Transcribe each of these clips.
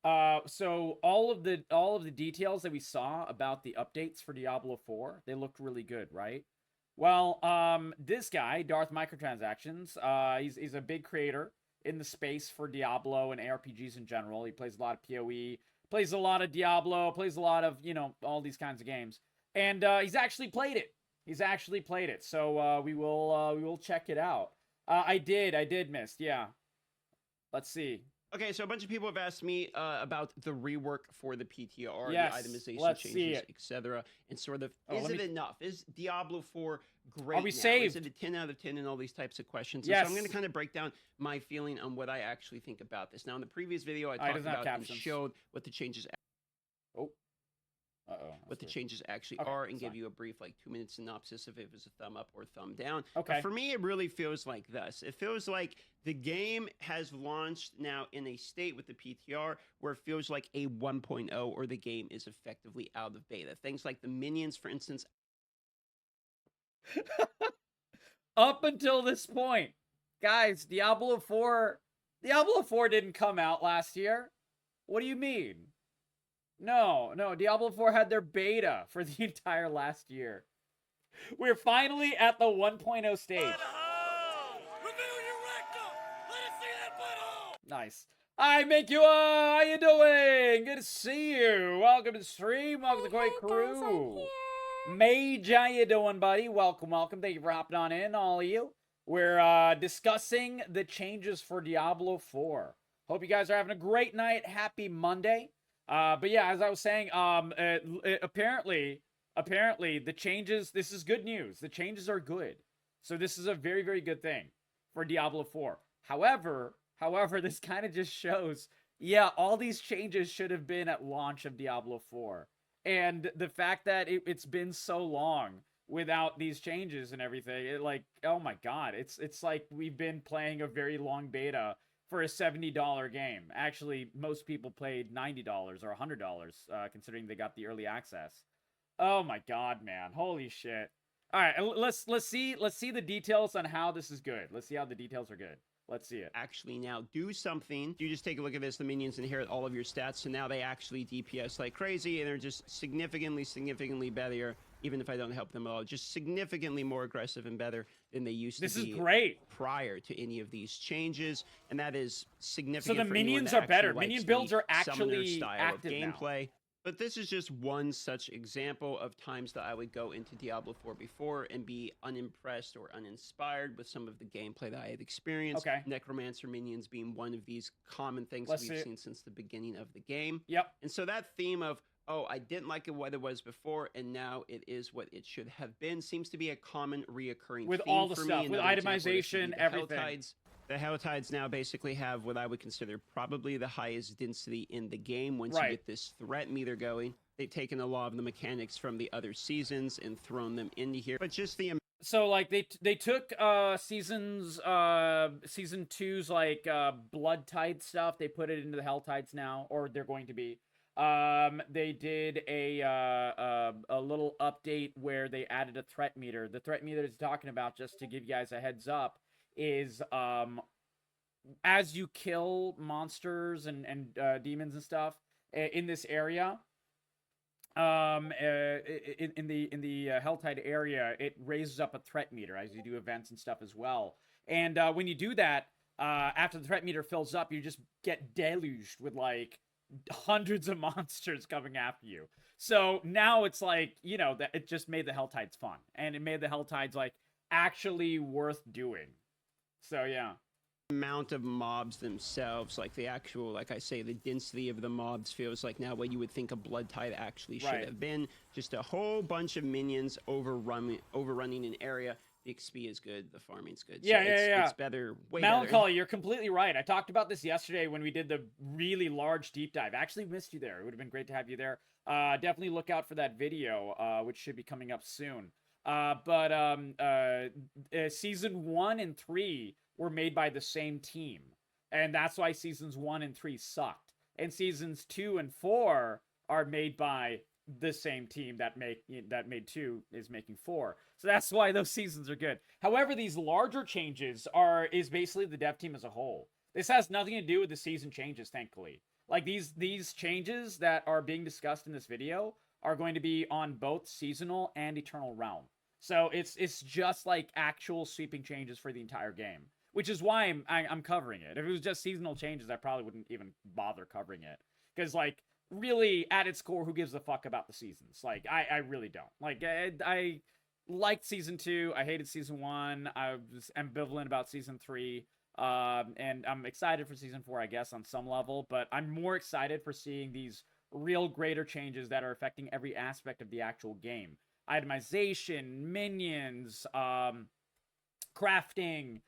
So all of the details that we saw about the updates for Diablo 4, they looked really good, right? Well, this guy, Darth Microtransactions, he's a big creator in the space for Diablo and ARPGs in general. He plays a lot of PoE, plays a lot of Diablo, plays a lot of, all these kinds of games. And he's actually played it. He's actually played it. So we will check it out. I did miss. Yeah. Let's see. Okay, so a bunch of people have asked me about the rework for the PTR, the Yes, itemization let's see changes, it. etc. And sort of, Oh, is let it me. enough? Is Diablo 4 Are great we now? Is saved? it a 10 out of 10 and all these types of questions? And so I'm going Yes. to kind of break down my feeling on what I actually think about this. Now, in the previous video, I Oh, he talked doesn't have about and captions. showed what the changes Oh. Uh-oh. what the changes actually Okay, are and that's give fine. you a brief 2 minute synopsis if it was a thumb up or thumb down. Okay. But for me, it really feels like this. It feels like the game has launched now in a state with the PTR where it feels like a 1.0 or the game is effectively out of beta. Things like the minions, for instance. Up until this point, guys, Diablo 4 didn't come out last year. What do you mean? No, Diablo 4 had their beta for the entire last year. We're finally at the 1.0 stage. Nice. I make you how you doing? Good to see you. Welcome to the stream. Welcome to the Koi Crew. Mage, how you doing, buddy? Welcome. Thank you for hopping on in, all of you. We're discussing the changes for Diablo 4. Hope you guys are having a great night. Happy Monday. But yeah, as I was saying, apparently the changes. This is good news. The changes are good. So this is a very, very good thing for Diablo 4. However, this kind of just shows, yeah, all these changes should have been at launch of Diablo 4. And the fact that it's been so long without these changes and everything, oh my god, it's like we've been playing a very long beta for a $70 game. Actually, most people played $90 or $100, considering they got the early access. Oh my god, man, holy shit! All right, let's see the details on how this is good. Let's see how the details are good. Let's see it. Actually now do something. You just take a look at this. The minions inherit all of your stats, so now they actually DPS like crazy, and they're just significantly better. Even if I don't help them at all, just significantly more aggressive and better than they used to be. This is great. Prior to any of these changes, and that is significant. So the for minions anyone are that better. actually Minion likes builds the are summoner actually style active of now. gameplay. But this is just one such example of times that I would go into Diablo 4 before and be unimpressed or uninspired with some of the gameplay that I had experienced. Okay. Necromancer minions being one of these common things Let's we've see seen since the beginning of the game. Yep. And so that theme of, oh, I didn't like it what it was before, and now it is what it should have been, seems to be a common reoccurring With theme all the for stuff, me. with Another example of this would itemization, be the everything. Helltides. The Helltides now basically have what I would consider probably the highest density in the game once you get this threat meter going. They've taken a lot of the mechanics from the other seasons and thrown them into here. But just the so like they took season two's blood tide stuff, they put it into the hell tides now, or they're going to be. They did a little update where they added a threat meter. The threat meter is talking about, just to give you guys a heads up, is as you kill monsters and demons and stuff in this area, in the Helltide area, it raises up a threat meter as you do events and stuff as well. And when you do that, after the threat meter fills up, you just get deluged with hundreds of monsters coming after you. So now it's that it just made the Helltides fun, and it made the Helltides actually worth doing. So yeah. Amount of mobs themselves, like the actual, like I say, the density of the mobs feels like now what you would think a blood tide actually should have been. Just a whole bunch of minions overrunning an area. The XP is good, the farming's good. It's better, way Melancholy, better. you're completely right. I talked about this yesterday when we did the really large deep dive. I actually missed you there. It would have been great to have you there. Definitely look out for that video, which should be coming up soon. Season 1 and 3 were made by the same team, and that's why seasons 1 and 3 sucked. And seasons 2 and 4 are made by the same team that made 2 is making 4. So that's why those seasons are good. However, these larger changes is basically the dev team as a whole. This has nothing to do with the season changes, thankfully. Like these changes that are being discussed in this video are going to be on both seasonal and eternal realm. So it's just like actual sweeping changes for the entire game, which is why I'm covering it. If it was just seasonal changes, I probably wouldn't even bother covering it, because like really at its core, who gives a fuck about the seasons? Like I really don't. Like I liked season 2. I hated season 1. I was ambivalent about season 3. And I'm excited for season 4, I guess, on some level, but I'm more excited for seeing these real greater changes that are affecting every aspect of the actual game. Itemization, minions, crafting,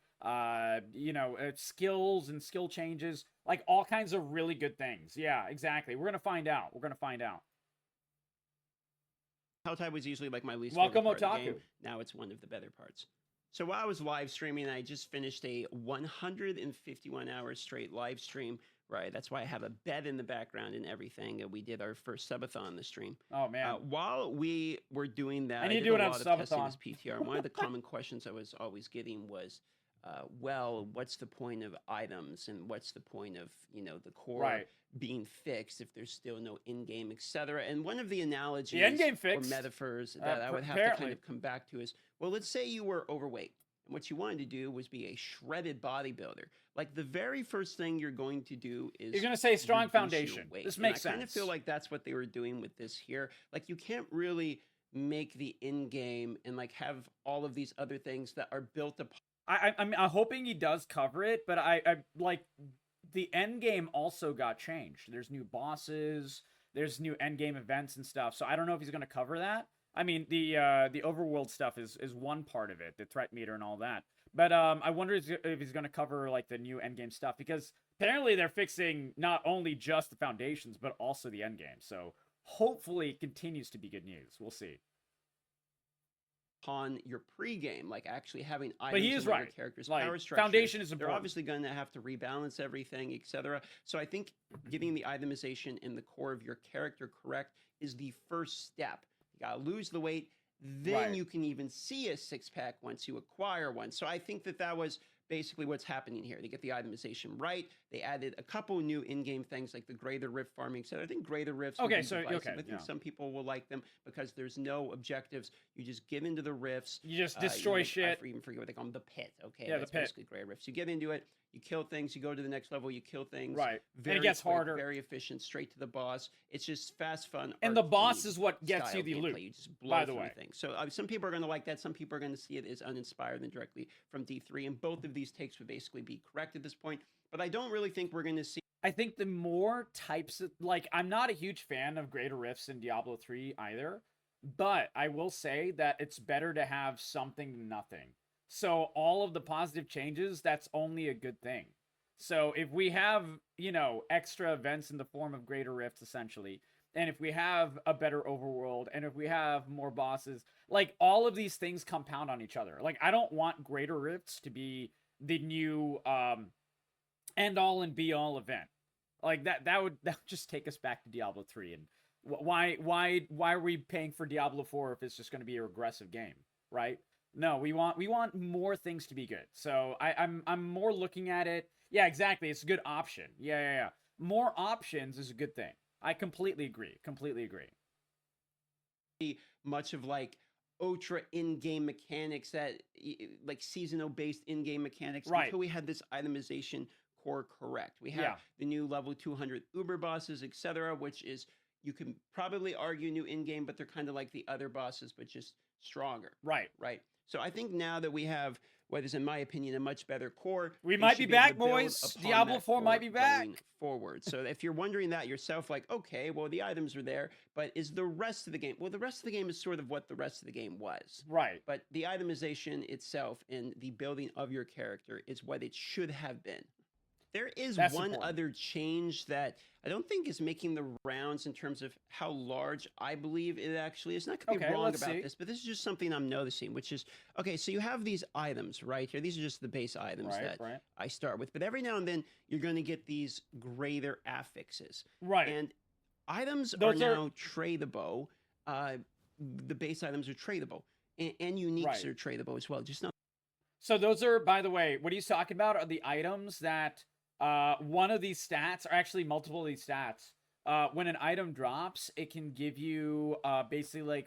skills and skill changes, like all kinds of really good things. Yeah, exactly. We're gonna find out. We're gonna find out. Helltide was usually like my least Welcome, favorite part Otaku. of the game. Now it's one of the better parts. So while I was live streaming, I just finished a 151-hour straight live stream. Right, that's why I have a bed in the background and everything. We did our first subathon on the stream. Oh man! While we were doing that, I need to did do it a on lot of subathon. testing this PTR. And one of the common questions I was always getting was, well, what's the point of items and what's the point of the core being fixed if there's still no in-game, etc. And one of the analogies the in-game fix, or metaphors that I would have to kind of come back to is, well, let's say you were overweight. And what you wanted to do was be a shredded bodybuilder. Like the very first thing you're going to do is you're going to say strong foundation. This makes sense. I kind of feel like that's what they were doing with this here. Like you can't really make the in game and like have all of these other things that are built upon. I'm hoping he does cover it, but I like the end game also got changed. There's new bosses. There's new end game events and stuff. So I don't know if he's going to cover that. I mean, the overworld stuff is one part of it, the threat meter and all that. But I wonder if he's going to cover like the new endgame stuff, because apparently they're fixing not only just the foundations but also the endgame. So hopefully it continues to be good news. We'll see. On your pregame, like actually having items but he is right. Your character's like, power structure. Foundation is important. They're obviously going to have to rebalance everything, etc. So I think getting the itemization in the core of your character correct is the first step. You gotta lose the weight, then you can even see a six-pack once you acquire one. So I think that was basically what's happening here. They get the itemization right. They added a couple new in-game things like the greater rift farming. So I think greater rifts. Okay, so I think some people will like them because there's no objectives. You just get into the rifts. You just destroy shit. I even forget what they call them. The pit. Okay, yeah, that's the pit. basically greater rifts. You get into it. You kill things. You go to the next level. You kill things. Right. Very and it gets quick, harder. Very efficient. Straight to the boss. It's just fast, fun. And the boss is what gets you the loot. You just blow by the way. Things. So some people are going to like that. Some people are going to see it as uninspired and directly from D3. And both of these takes would basically be correct at this point. But I don't really think we're going to see. I think the more types of, like, I'm not a huge fan of greater rifts in Diablo 3 either. But I will say that it's better to have something than nothing. So all of the positive changes, that's only a good thing. So if we have, extra events in the form of greater rifts, essentially, and if we have a better overworld, and if we have more bosses, like, all of these things compound on each other. Like, I don't want greater rifts to be the new end-all and be-all event. Like, that would just take us back to Diablo 3. And why are we paying for Diablo 4 if it's just going to be a regressive game, right? No, we want more things to be good. So I'm more looking at it. Yeah, exactly. It's a good option. Yeah. More options is a good thing. I completely agree. Much of like ultra in-game mechanics that like seasonal based in-game mechanics until we had this itemization core correct. We have the new level 200 Uber bosses, etc., which is, you can probably argue, new in-game, but they're kind of like the other bosses, but just stronger. Right. So I think now that we have what is, in my opinion, a much better core, we might be back, boys. Diablo 4 might be back forward. So if you're wondering that yourself, like, okay, well, the items are there, but is the rest of the game? Well, the rest of the game is sort of what the rest of the game was. Right. But the itemization itself and the building of your character is what it should have been. There is one other change that I don't think is making the rounds in terms of how large I believe it actually is. Not going to be wrong about this, but this is just something I'm noticing, which is, okay, so you have these items right here. These are just the base items that I start with. But every now and then, you're going to get these greater affixes. Right. And items are now tradable. The base items are tradable. And uniques are tradable as well. Just not. So those are, by the way, what he's talking about are the items that One of these stats, or actually multiple of these stats, when an item drops, it can give you basically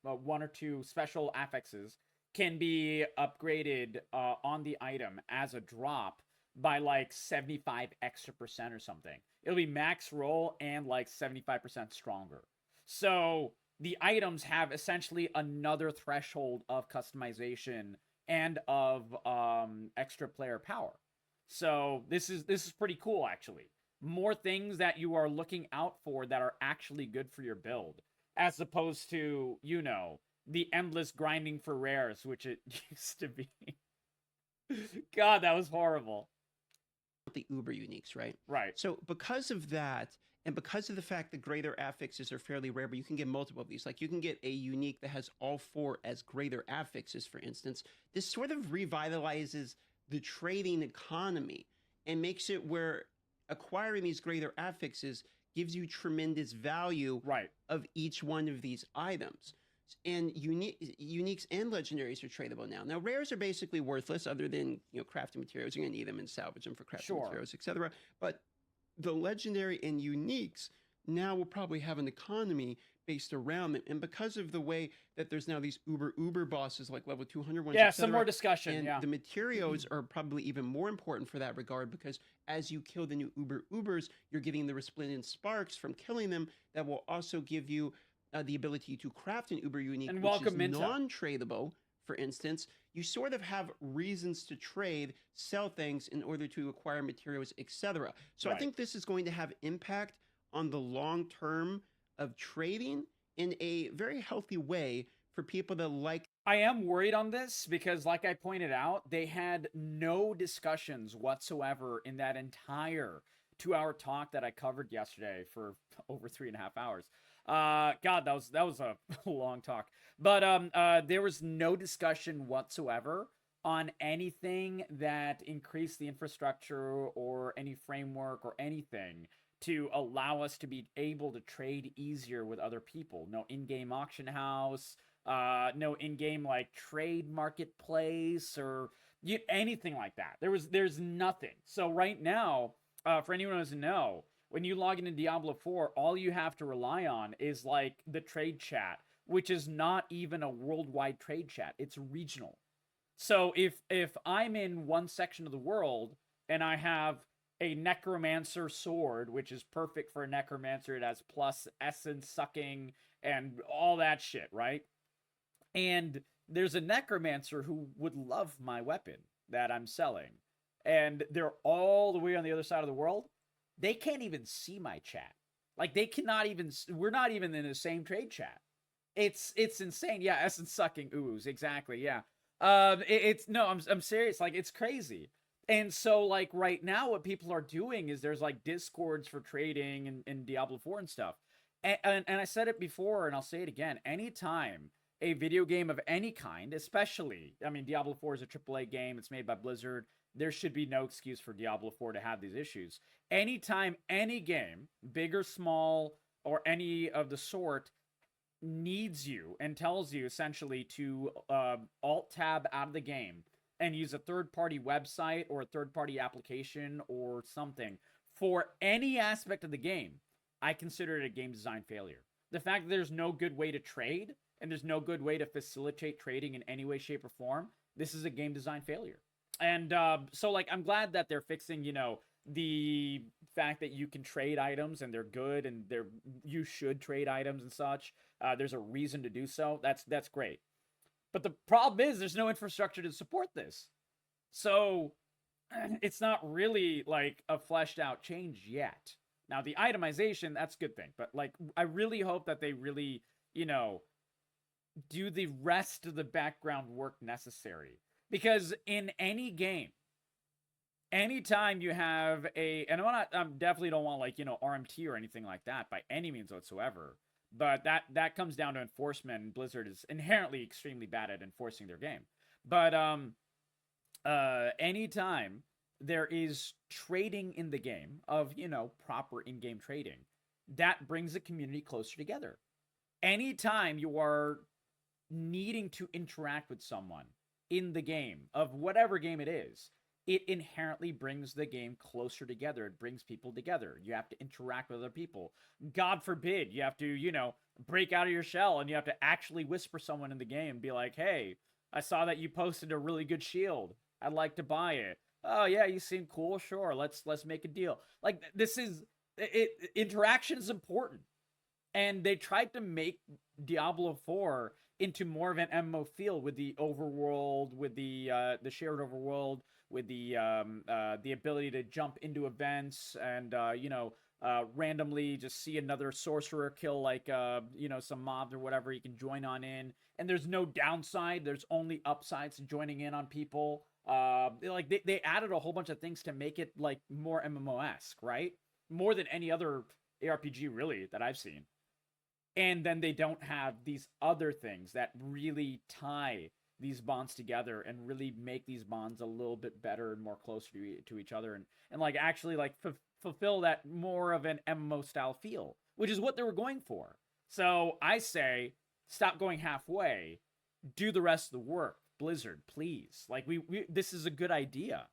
one or two special affixes can be upgraded on the item as a drop by like 75 extra percent or something. It'll be max roll and like 75% stronger. So the items have essentially another threshold of customization and of extra player power. So this is pretty cool actually. More things that you are looking out for that are actually good for your build, as opposed to, the endless grinding for rares, which it used to be. God, that was horrible. The uber uniques, right? Right. So because of that, and because of the fact that greater affixes are fairly rare, but you can get multiple of these. Like you can get a unique that has all four as greater affixes, for instance. This sort of revitalizes the trading economy and makes it where acquiring these greater affixes gives you tremendous value Right. of each one of these items. And uniques and legendaries are tradable now. Now rares are basically worthless, other than crafting materials. You're gonna need them and salvage them for crafting materials, etc. But the legendary and uniques now will probably have an economy based around them, and because of the way that there's now these uber bosses like level 200 ones, Yeah, some more discussion. and Yeah, the materials are probably even more important for that regard, because as you kill the new ubers, you're getting the resplendent sparks from killing them that will also give you the ability to craft an uber unique, and which is Minto. non-tradable. For instance, you sort of have reasons to trade, sell things in order to acquire materials, etc. So I think this is going to have impact on the long term of trading in a very healthy way for people that like. I am worried on this because, like I pointed out, they had no discussions whatsoever in that entire 2-hour talk that I covered yesterday for over 3.5 hours. God, that was a long talk. But there was no discussion whatsoever on anything that increased the infrastructure or any framework or anything to allow us to be able to trade easier with other people. No in-game auction house, no in-game like trade marketplace or anything like that. There's nothing. So right now, for anyone who doesn't know, when you log into Diablo 4, all you have to rely on is like the trade chat, which is not even a worldwide trade chat. It's regional. So if I'm in one section of the world and I have a necromancer sword, which is perfect for a necromancer, it has plus essence sucking and all that shit, right? And there's a necromancer who would love my weapon that I'm selling, and they're all the way on the other side of the world. They can't even see my chat. Like they cannot even. We're not even in the same trade chat. It's insane. Yeah, essence sucking ooze. Exactly. Yeah. It's no. I'm serious. Like it's crazy. And so like right now, what people are doing is there's like discords for trading and Diablo 4 and stuff. And I said it before and I'll say it again. Anytime a video game of any kind, especially, I mean, Diablo 4 is a AAA game. It's made by Blizzard. There should be no excuse for Diablo 4 to have these issues. Anytime any game, big or small, or any of the sort, needs you and tells you essentially to alt tab out of the game and use a third party website or a third party application or something for any aspect of the game, I consider it a game design failure. The fact that there's no good way to trade and there's no good way to facilitate trading in any way, shape, or form, this is a game design failure. And so, like, I'm glad that they're fixing, the fact that you can trade items and they're good and you should trade items and such. There's a reason to do so. That's great. But the problem is there's no infrastructure to support this. So it's not really like a fleshed out change yet. Now the itemization, that's a good thing, but like I really hope that they really, do the rest of the background work necessary. Because in any game, anytime you have and I definitely don't want like, RMT or anything like that by any means whatsoever. But that comes down to enforcement, and Blizzard is inherently extremely bad at enforcing their game. But anytime there is trading in the game of, proper in-game trading, that brings the community closer together. Anytime you are needing to interact with someone in the game of whatever game it is, it inherently brings the game closer together. It brings people together. You have to interact with other people. God forbid you have to, break out of your shell and you have to actually whisper someone in the game, be like, "Hey, I saw that you posted a really good shield. I'd like to buy it." "Oh yeah, you seem cool. Sure, let's make a deal." Like this is interaction is important, and they tried to make Diablo 4 into more of an MMO feel with the overworld, with the shared overworld, with the ability to jump into events and randomly just see another sorcerer kill like some mobs or whatever. You can join on in, and there's no downside. There's only upsides to joining in on people. They added a whole bunch of things to make it like more MMO-esque, right? More than any other ARPG really that I've seen. And then they don't have these other things that really tie these bonds together and really make these bonds a little bit better and more closer to each other, and like actually like fulfill that more of an MMO style feel, which is what they were going for. So I say stop going halfway, do the rest of the work. Blizzard, please. Like we this is a good idea.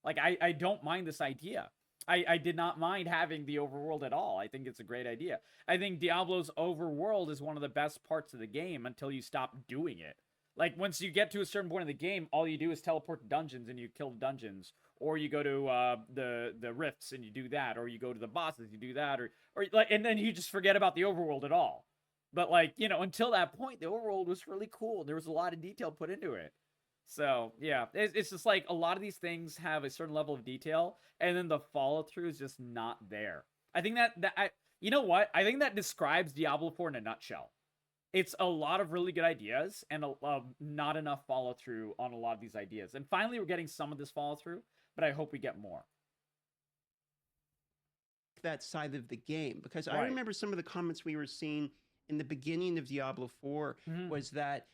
Like I don't mind this idea. I did not mind having the overworld at all. I think it's a great idea. I think Diablo's overworld is one of the best parts of the game until you stop doing it. Like once you get to a certain point in the game, all you do is teleport to dungeons and you kill dungeons, or you go to the rifts and you do that, or you go to the bosses, you do that, or like, and then you just forget about the overworld at all. But like until that point, the overworld was really cool. There was a lot of detail put into it. So yeah, it's just like a lot of these things have a certain level of detail, and then the follow through is just not there. I think you know what? I think that describes Diablo 4 in a nutshell. It's a lot of really good ideas and not enough follow through on a lot of these ideas. And finally, we're getting some of this follow through, but I hope we get more. That side of the game, because Right. I remember some of the comments we were seeing in the beginning of Diablo 4 was that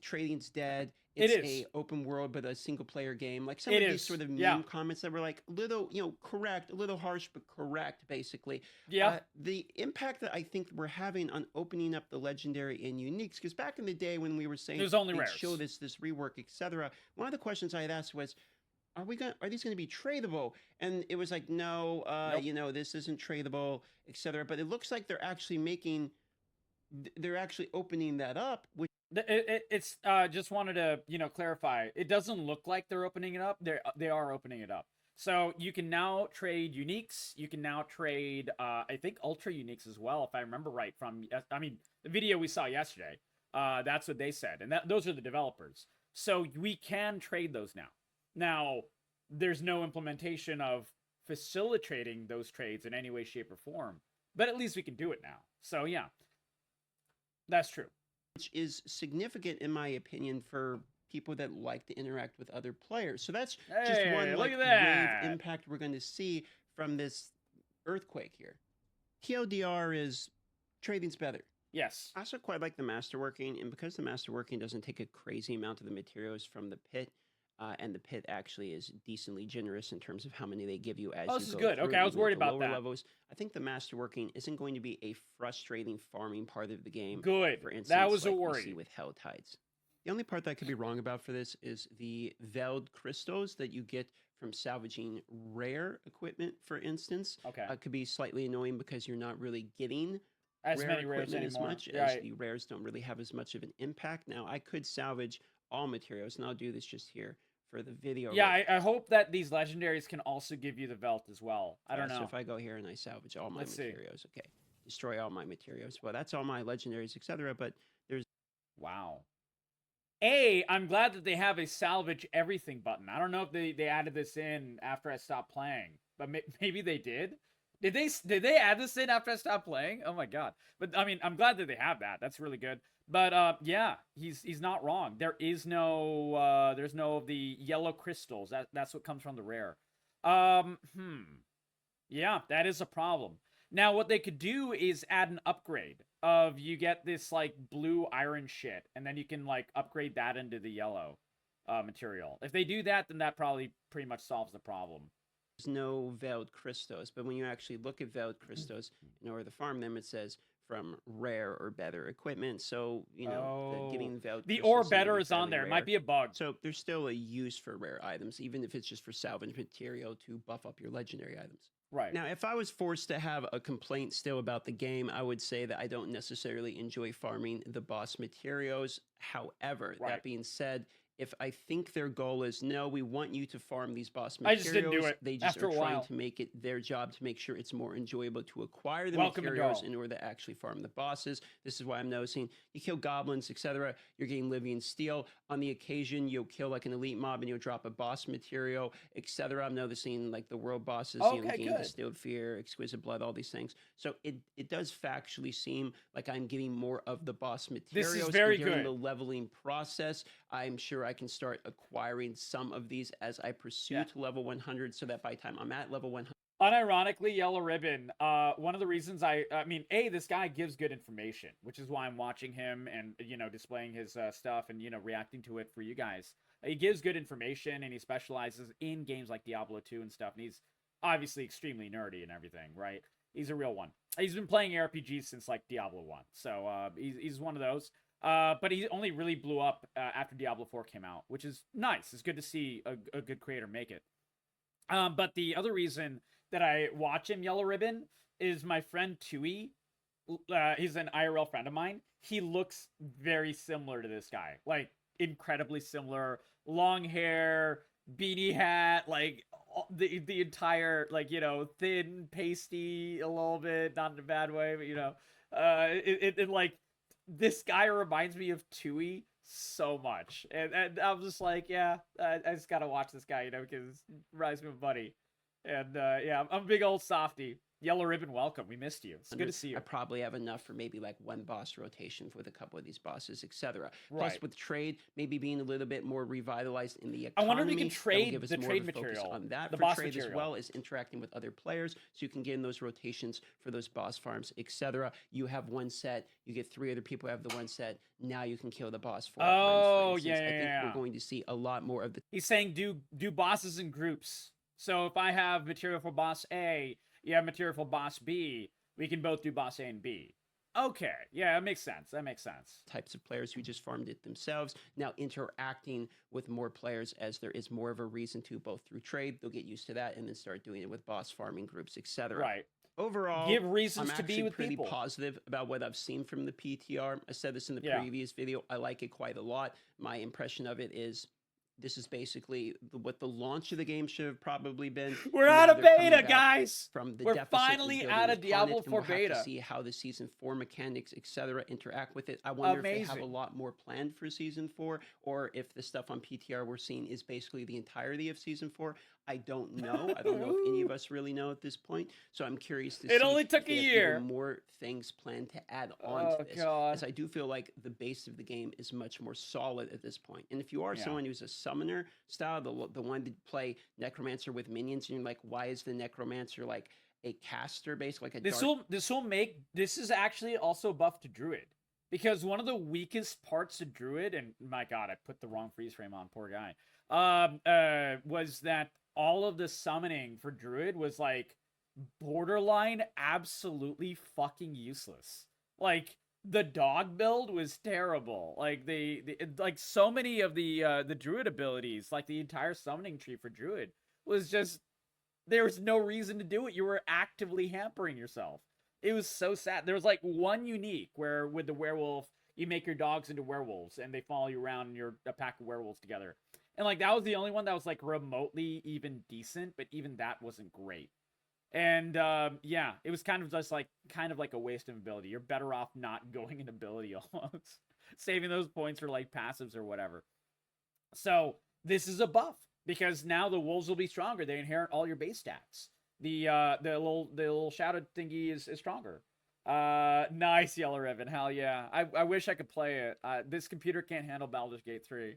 trading's dead. It's a open world, but a single player game. Like some of these sort of meme comments that were like little, correct, a little harsh, but correct, basically. Yeah. The impact that I think we're having on opening up the legendary and uniques, because back in the day when we were saying there's only they'd rares. show this rework, etc., one of the questions I had asked was, are these going to be tradable? And it was like, no, Nope. this isn't tradable, etc. But it looks like they're actually opening that up, which It's just wanted to clarify. It doesn't look like they're opening it up. They are opening it up. So you can now trade uniques. You can now trade I think ultra uniques as well, if I remember right from the video we saw yesterday. That's what they said, and those are the developers. So we can trade those now. Now there's no implementation of facilitating those trades in any way, shape, or form, but at least we can do it now. So yeah, that's true. which is significant in my opinion for people that like to interact with other players. So that's just one Look at wave that. impact we're going to see from this earthquake here. TLDR is trading's better. Yes. I also quite like the masterworking, and because the masterworking doesn't take a crazy amount of the materials from the pit, and the pit actually is decently generous in terms of how many they give you as Oh, you this is go good. through, Okay, I was even at worried the about lower that. levels. I think the masterworking isn't going to be a frustrating farming part of the game. Good. For instance, That was like a worry. we see with Hell Tides. The only part that I could be wrong about for this is the veiled crystals that you get from salvaging rare equipment, for instance. Okay. Could be slightly annoying because you're not really getting As rare many rares equipment as anymore. much, as Right. the rares don't really have as much of an impact. Now, I could salvage all materials, and I'll do this just here for the video. Yeah, I hope that these legendaries can also give you the Velt as well. I don't know. So if I go here and I salvage all my Let's see. materials, okay, destroy all my materials. Well, that's all my legendaries, etc. But there's Wow. I'm glad that they have a salvage everything button. I don't know if they added this in after I stopped playing, but maybe they did. Did they add this in after I stopped playing? Oh my god. But I mean, I'm glad that they have that. That's really good. But yeah, he's not wrong. There's no of the yellow crystals. That's what comes from the rare. Yeah, that is a problem. Now, what they could do is add an upgrade of you get this like blue iron shit, and then you can like upgrade that into the yellow material. If they do that, then that probably pretty much solves the problem. no veiled crystals, but when you actually look at veiled crystals in order to farm them, it says from rare or better equipment. So, you know, getting The vouchers or seem to better be is on fairly there. It rare. might be a bug. So there's still a use for rare items, even if it's just for salvage material to buff up your legendary items. Right. Now, if I was forced to have a complaint still about the game, I would say that I don't necessarily enjoy farming the boss materials. However, Right. that being said, if I think their goal is, no, we want you to farm these boss I just didn't do materials, it they just after are a trying while. to make it their job to make sure it's more enjoyable to acquire the Welcome, materials Adol. in order to actually farm the bosses. This is why I'm noticing you kill goblins, etc. You're getting Livian Steel. On the occasion, you'll kill like an elite mob and you'll drop a boss material, etc. I'm noticing like the world bosses, you know, Okay, gain good. Distilled Fear, Exquisite Blood, all these things. So it does factually seem like I'm getting more of the boss materials. This is very and during good. the leveling process, I'm sure I can start acquiring some of these as I pursue to level 100, so that by the time I'm at level 100. Unironically, Yellow Ribbon, one of the reasons I mean, this guy gives good information, which is why I'm watching him and, you know, displaying his stuff and, you know, reacting to it for you guys. He gives good information and he specializes in games like Diablo 2 and stuff. And he's obviously extremely nerdy and everything, right? He's a real one. He's been playing RPGs since like Diablo 1. So he's one of those. But he only really blew up after Diablo 4 came out, which is nice. It's good to see a good creator make it. But the other reason that I watch him, Yellow Ribbon, is my friend Tui. He's an IRL friend of mine. He looks very similar to this guy, like incredibly similar. Long hair, beanie hat, like the entire, like, you know, thin, pasty a little bit, not in a bad way, but you know, it like this guy reminds me of Tui so much, and I'm just like, yeah, I just gotta watch this guy, you know, because it reminds me of Buddy. And yeah, I'm a big old softy. Yellow Ribbon, welcome. We missed you. It's good to see you. I probably have enough for maybe like one boss rotation with a couple of these bosses, etc. Right. Plus, with trade, maybe being a little bit more revitalized in the economy. I wonder if we can trade give us the more trade of a focus material on that the for boss trade material. as well as interacting with other players, so you can get in those rotations for those boss farms, etc. You have one set, you get 3 other people who have the one set. Now you can kill the boss 4 times. For instance. I think we're going to see a lot more of the. He's saying do bosses in groups. So if I have material for boss A, you have material for boss B, we can both do boss A and B. Okay, yeah, that makes sense. That makes sense. Types of players who just farmed it themselves, now interacting with more players as there is more of a reason to, both through trade, they'll get used to that, and then start doing it with boss farming groups, etc. Right. Overall, give reasons I'm to be with pretty people. positive about what I've seen from the PTR. I said this in the previous video. I like it quite a lot. My impression of it is, this is basically what the launch of the game should have probably been. We're out of beta, guys. We're finally out of Diablo 4 beta. We'll have to see how the Season 4 mechanics, etc., interact with it. I wonder if they have a lot more planned for Season 4, or if the stuff on PTR we're seeing is basically the entirety of Season 4. I don't know. I don't know if any of us really know at this point. So I'm curious to see. It only took a year. More things planned to add on to this. As I do feel like the base of the game is much more solid at this point. And if you are someone who's a summoner style, the one to play Necromancer with minions, and you're like, why is the Necromancer like a caster base, like a this is actually also buff to Druid. Because one of the weakest parts of Druid, and my god, I put the wrong freeze frame on, poor guy, was that all of the summoning for Druid was like borderline absolutely fucking useless. Like the dog build was terrible. Like like so many of the Druid abilities, like the entire summoning tree for Druid was just, there was no reason to do it. You were actively hampering yourself. It was so sad. There was like one unique where with the werewolf, you make your dogs into werewolves and they follow you around and you're a pack of werewolves together. And like that was the only one that was like remotely even decent, but even that wasn't great. And yeah, it was kind of just like a waste of ability. You're better off not going in ability almost. Saving those points for like passives or whatever. So this is a buff because now the wolves will be stronger. They inherit all your base stats. The little shadow thingy is stronger. Nice, Yellow Ribbon. Hell yeah. I wish I could play it. This computer can't handle Baldur's Gate 3.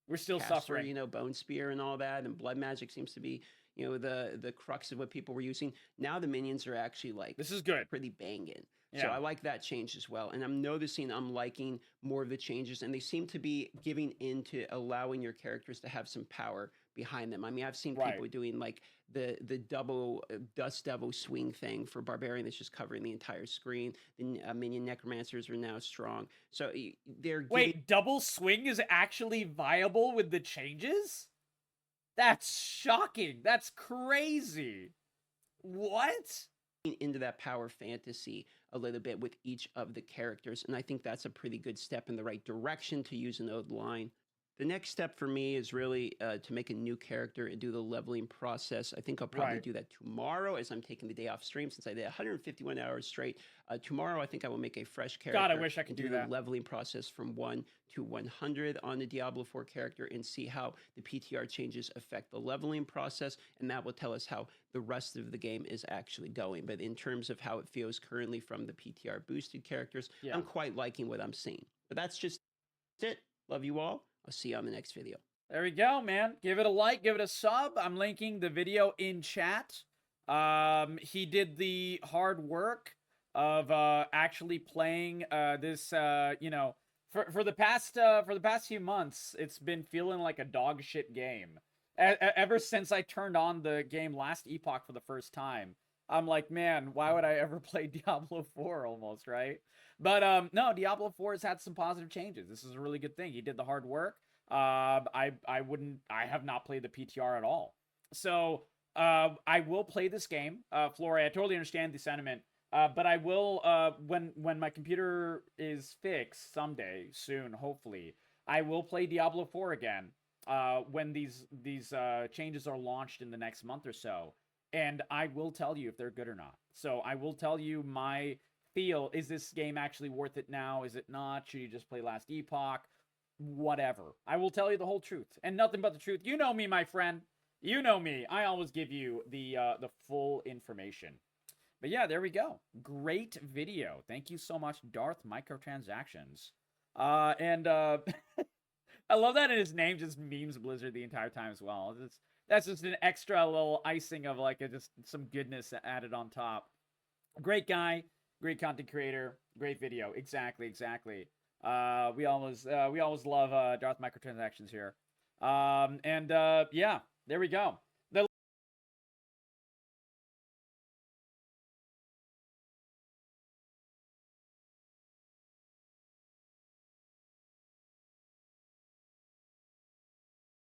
We're still suffering. You know, Bone Spear and all that, and Blood Magic seems to be, you know, the crux of what people were using. Now the minions are actually like, this is good, pretty banging. Yeah. So I like that change as well. And I'm noticing I'm liking more of the changes, and they seem to be giving into allowing your characters to have some power behind them. I mean, I've seen Right. people doing like the double Dust Devil swing thing for Barbarian that's just covering the entire screen. The minion Necromancers are now strong. So they're giving. Wait, double swing is actually viable with the changes? That's shocking. That's crazy. What? Into that power fantasy a little bit with each of the characters, and I think that's a pretty good step in the right direction to use an old line. The next step for me is really to make a new character and do the leveling process. I think I'll probably do that tomorrow as I'm taking the day off stream since I did 151 hours straight. Tomorrow, I think I will make a fresh character. God, I wish I could do that. The leveling process from 1 to 100 on the Diablo 4 character and see how the PTR changes affect the leveling process, and that will tell us how the rest of the game is actually going. But in terms of how it feels currently from the PTR boosted characters, I'm quite liking what I'm seeing. But that's just it. Love you all. I'll see you on the next video. There we go, man. Give it a like, give it a sub. I'm linking the video in chat. He did the hard work of actually playing this. You know, for the past few months, it's been feeling like a dog shit game. Ever since I turned on the game last Epoch for the first time, I'm like, man, why would I ever play Diablo 4 almost, right? But no, Diablo 4 has had some positive changes. This is a really good thing. He did the hard work. I have not played the PTR at all. So I will play this game. Flora, I totally understand the sentiment. But I will, when my computer is fixed someday, soon, hopefully, I will play Diablo 4 again when these changes are launched in the next month or so. And I will tell you if they're good or not. So I will tell you my feel. Is this game actually worth it now? Is it not? Should you just play Last Epoch? Whatever. I will tell you the whole truth. And nothing but the truth. You know me, my friend. You know me. I always give you the full information. But yeah, there we go. Great video. Thank you so much, Darth Microtransactions. I love that in his name just memes Blizzard the entire time as well. That's just an extra little icing of like just some goodness added on top. Great guy, great content creator, great video. Exactly. We always love Darth Microtransactions here. Yeah, there we go.